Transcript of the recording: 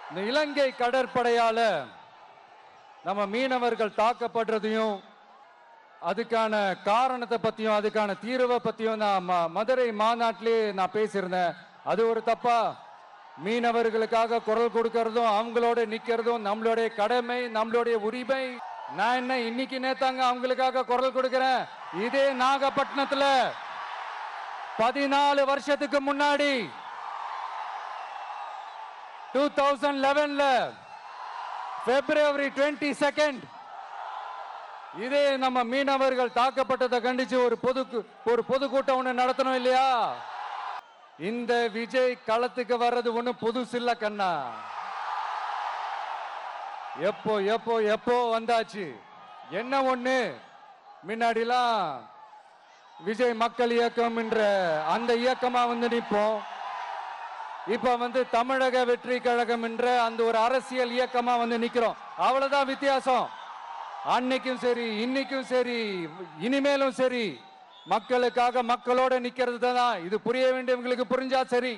இந்த இலங்கை கடற்படையால நம்ம மீனவர்கள் தாக்கப்படுறதையும் அதுக்கான காரணத்தை பத்தியும் அதுக்கான தீர்வை பத்தியும் நான் மதுரை மாநாட்டிலே நான் பேசியிருந்தேன். அது ஒரு தப்பா? மீனவர்களுக்காக குரல் கொடுக்கறதும் அவங்களோட நிக்கிறதும் நம்மளுடைய கடமை, நம்மளுடைய உரிமை. நான் என்ன இன்னைக்கு நேத்தாங்க அவங்களுக்காக குரல் கொடுக்கிறேன். இதே நாகப்பட்டினத்துல 14 வருஷத்துக்கு முன்னாடி 2011ல February 22 இதே நம்ம மீனவர்கள் தாக்கப்பட்டதை கண்டிச்சு ஒரு பொதுக்கூட்டம் ஒண்ணு நடத்தணும் இல்லையா? இந்த விஜய் களத்துக்கு வர்றது ஒண்ணு புதுசு இல்ல கண்ணா. எப்போ எப்போ எப்போ வந்தாச்சு. என்ன ஒண்ணு, முன்னாடிலாம் விஜய் மக்கள் இயக்கம் என்ற அந்த இயக்கமா நிற்போம். இப்ப தமிழக வெற்றி கழகம் என்ற அந்த ஒரு அரசியல் இயக்கமா நிக்கிறோம். அவ்வளவுதான் வித்தியாசம். அன்னைக்கும் சரி, இன்னைக்கும் சரி, இனிமேலும் சரி, மக்களுக்காக மக்களோட நிக்கிறது தான். இது புரிய வேண்டியவங்களுக்கு புரிஞ்சா சரி.